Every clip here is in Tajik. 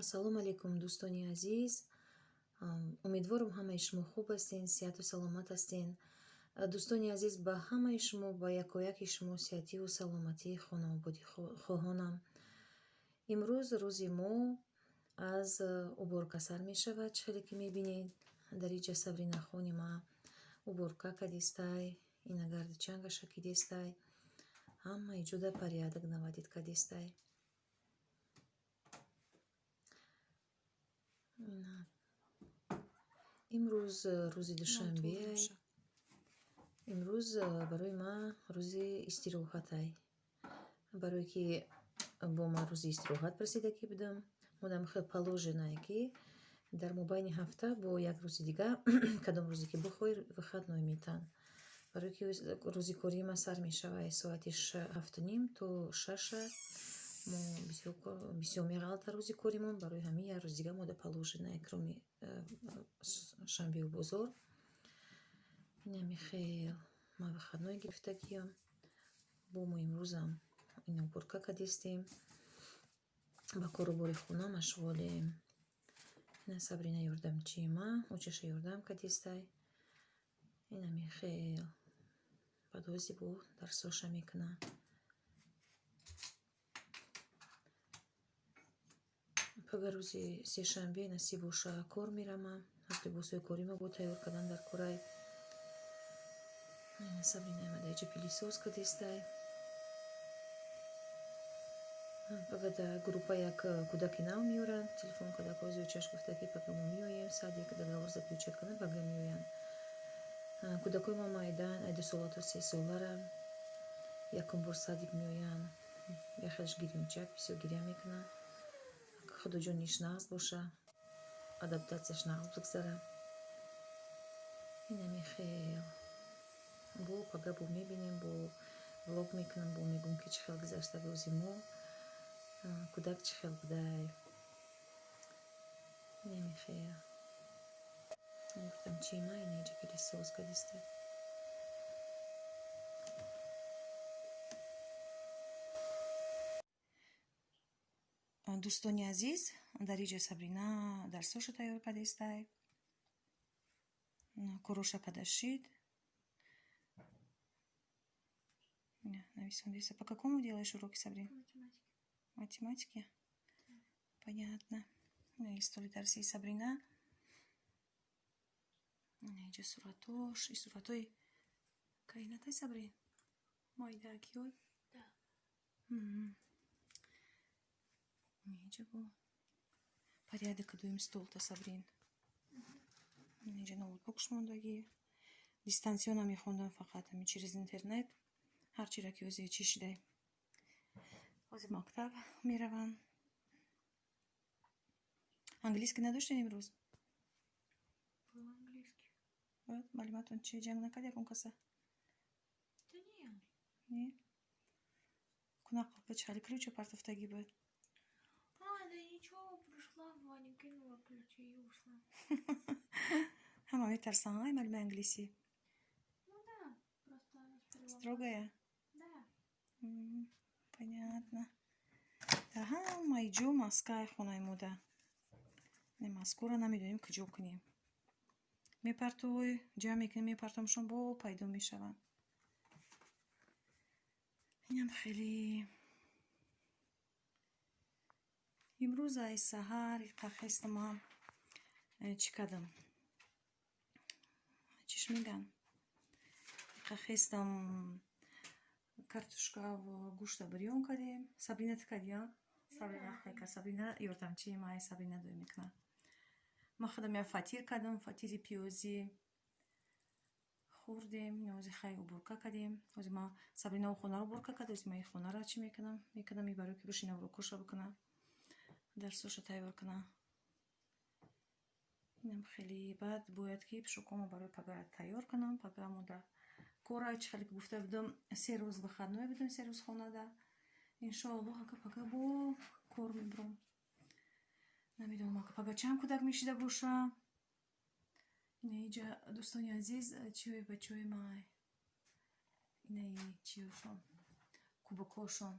ассалому алайкум дӯстони азиз. Умедворам ҳамаи шумо хуб ҳастен, сиҳату саломат ҳастен. Дӯстони азиз, ба ҳамаи шумо, ба якояки шумо сиҳативу саломатии хонаводӣ хоҳонам. имрӯз рӯзи мо аз уборка сар мешавад. Чхеле ки мебинед дар иҷа Сабрина хонима уборка кадистай, ина гардичангаша кидестай, ҳама иҷода порядок навадид кадистай. имрӯз рӯзи душанбеай. имрӯз барои ман рӯзи истироҳатай. Барое ки бо ман рӯзи истироҳат расида ки будам, модам хел положенае ки дар мобайни ҳафта бо як рӯзи дига кадом рӯзе ки бихоҳӣ выходной метан. Барое ки рӯзи кории ман сар мешавад соати 7:30 то 6. мо бисёр меғалта рӯзи коримон. Барои ҳамин як рӯз дига мода положенае кроми шанбеу бозор. инами хел ман выходной гирифтагиам. бо мо имрӯзам ина уборка кадистем, ба корубори хона машғулем. ина Сабрина ёрдамчии ман очаша ёрдам кадистай. инами хел бадои зибо дарсоша мекунам. пага рӯзи сешанбе насиб боша кор мерамам. аз либосҳои корима бо тайёр кардан дар корай. Сабрина амада иҷа пилисоз кадистай. пага да группа як кӯдаки нав меоранд. телефон када кози очаш гуфта ки пага мо меоем сади када орза кана пага меоянд. кӯдакои мо майдан ай 2 сола то 3 солара якум бор садик меоянд. яхелаш гирёнчак бисёр гирья мекунанд. худоҷониш нағз боша, адаптатсияш нағз бигзара. инами хел бо пага бо мебинем, бо влог мекунам, бо мегӯм ки чӣ хел гузашта рӯзи мо, кӯдак чӣ хел будай. инами хел гуфтам чи ма ина иҷа пилисоз кадистай. дӯстони азиз, дар иҷа Сабрина дарсоша тайёр кадистай. короша кадашид. Нависондеса. По какому делаешь уроки, Сабрина? Математики? Понятно. Истоли дарси Сабрина. Иҷа суратош. И суратои каинатай Сабрин? Майдакиёй? Да. Иҷа бо порядок кадоим столта Сабрин. иҷа ноутбукш мондагӣ. Дистансиона мехондам фақат через интернет. ҳарчира ки ози чӣ шидай. ози мактаб меравам. английский надоштем имрӯз? По-английски. Маълумотон чи ҷамъ накард ягон каса? Да нет. Не? Кунаққа чхали ключа партофтагӣ буд? Да ничего, пришла, Ваня кинула ключи и ушла. ҳама метарсан ай маълуми англисӣ? Ну да, просто строгая? Да. Понятно. Дар ҳамаи ҷо маскаи хонаи мода. Маскура намедонем куҷо кунем. мепартовой ҷамъ мекунем, мепартомшон бо пайдо мешаванд. инам хеле имрӯз ай саҳар қахестама чӣ кардам? Чиш меган? қахестам картошкаву гӯшта бирён кардем. Сабрина ту кардия? Сабрина хайка. Сабрина ёрдамчии ман. Сабрина дӯй мекунад. ман худам як фатир кардам. Фатири пиёзӣ хӯрдем. ози хай уборка кардем. ози ман Сабрина хонаро уборка кард. ози ман хонара чӣ мекунам? Мекунам барои ки бошина урокоша бикунам. дарсоша тайёр кунам. инам хеле баъд бояд ки пишокомо барои пага тайёр кунам. пага мода кора чӣ хеле ки гуфта будам 3 рӯз выходной будем, 3 рӯз хонада. иншоаллоҳ ака пага бо кор мебурам. намедонам ака пага чанд кӯдак мешида боша. ина иҷа дӯстони азиз чиёи бачаҳои май. инаи чиёшон кубокҳошон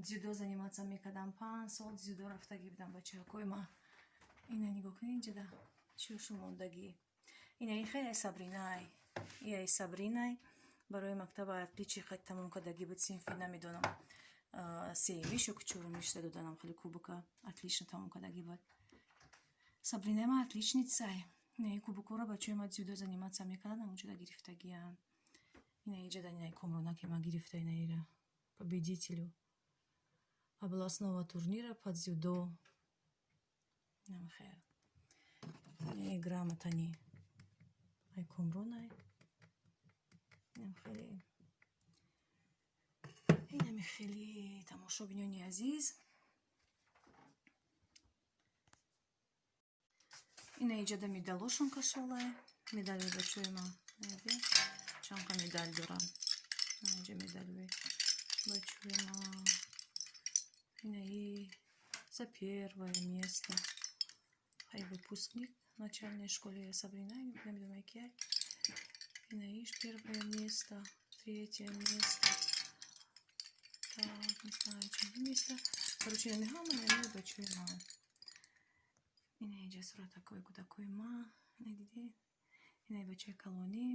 дзюдо заниматься мекардам. 5 сол дзюдо рафтагӣ будам бачаҳакои ма. Ина нигоҳ кунед ҷада чӯшу мондагӣ. Ина ин хеле Сабринай. Ия Сабринай барои мактаба отличие хат тамом кардагӣ буд синфи намедонам. Сеюмишу чорумиш доданам хеле кубока отлично тамом кардагӣ буд. Сабринай ма отличницай. Ина кубокора бачаҳои ма дзюдо заниматься мекардам ҷада гирифтагиам. Ина ҷада ина комрона ки ма гирифта ина ира победителю областного турнира по дзюдо. Нам хел. Ина грамотани ай комронай. Нам хеле. Ина хеле тамошобинони азиз. Ина иҷада медалошон кашолай. Медали бачаҳои ма. Чанка медаль дорам. Иҷа медаль бачаҳои ма. Ина за первое место. Хай выпускник начальной школы Сабринай. Намедонам яке. Ина первое место. Третье место. Так, не знаю, чье место. Короче, я не хама, я не бачаҳои ма. Ина иҷа сурат такой ма. Ина бачаҳои калонӣ.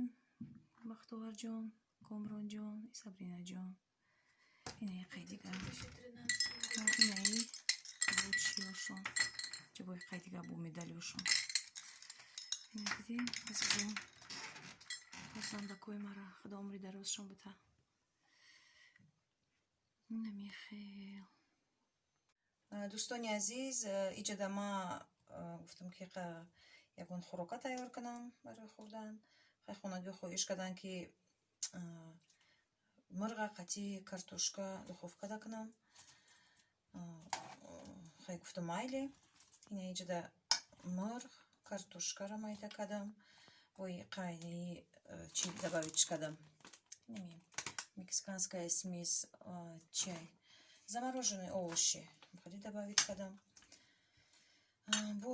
Бахтоварҷон, Комронҷон, Сабринаҷон. Ина яқай дигар. Ина бучиёшон. Ҷабои яқай дигар бу медалёшон. Ина дидем азизон. Фарзандакои мара худо умри дарозшон бута. Ина мехел. Дӯстони азиз, иҷада ма гуфтам ки ягон хӯрока тайёр кунам барои хӯрдан. Хай хонагиҳо хоҳиш карданд ки мурға қатӣ картошка духовкада кунам. Хай гуфтам майли. Ина иҷада мурғ картошкара майда кардам. Вои қайни чи добавить кардам. Неми мексиканская смесь чай. Замороженные овощи ходи добавить кардам. Бо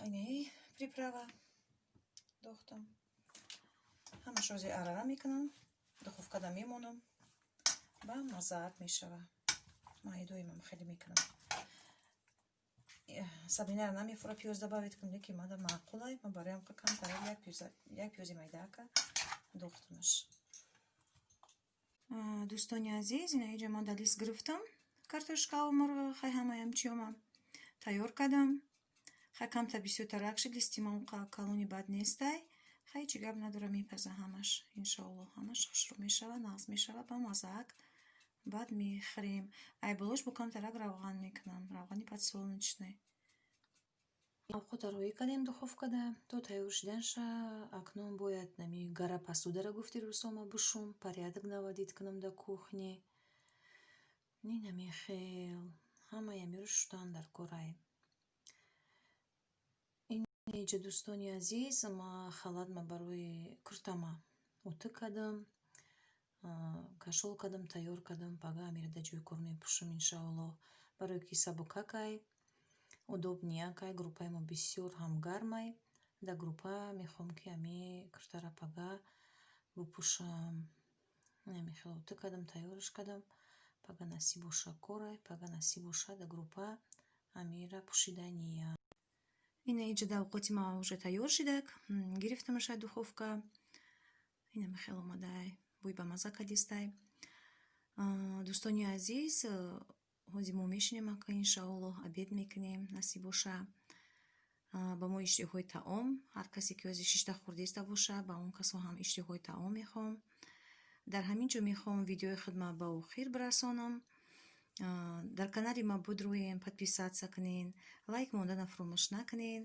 ина приправа дохтам. Ҳамашози арара мекунам. Духовкада мемонам. Ба маззаат мешава. Майдои мам хеле мекунам. Сабрина намефура пиёз добавить кунам, леки мада маъқулай. Ма бароям камтар як пиёзи майдака дохтамаш. Дӯстони азиз, ина иҷа ман далист гирифтам. Картошка ва мурғ хай ҳамаям чиёмам тайёр кардам. Хай камта бисёртарак шид листи ман калони бад нестай. Хай чӣ гап надора мепаза ҳамаш. Иншоалло ҳамаш хушрӯ мешава, нағз мешава ба маззаак. Баъд мехӯрем. Ай болош бо камтарак равған мекунам. Равғани подсолнечный. Овқатро кардем духовкада то тайёр шиданша. Акнун бояд нами гара посудара гуфти Русома бушум. Порядок наводить кунам да кухне. Нина мехел. Ҳамаям мирӯштан дар корай. Иҷа дӯстони азиз, ма халат ма барои куртама отӣ кардам, кашол кардам, тайёр кардам, пага амира да ҷои кор мепӯшам иншоалло. Барои ки сабукакай, удобниякай, группаи мо бисёр ҳам гармай. Да группа мехом ки ами куртара пага бупӯшам. Намехел отӣ кардам, тайёраш кардам. Пага насиб боша корай, пага насиб боша да группа амира пӯшидания. Ина иҷада овқати ма уже тайёр шидак. Гирифтамаша духовка. Ина мехел омадай. Бӯи ба мазза кадистай. Дӯстони азиз, ҳозир мо мешинем ки иншоалло обед мекунем насиб боша. Ба мо иштиҳои таом, ҳар касе ки ҳозир шишта хурдиста боша, ба он касо ҳам иштиҳои таом мехоҳам. Дар ҳамин ҷо мехоҳам видеои худма ба охир бирасонам. Дар канали ма будруем, подписаться кунен, лайк монданам фаромӯш накунен.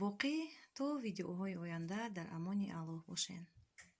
Боқӣ то видеоҳои оянда дар амони Аллоҳ бошен.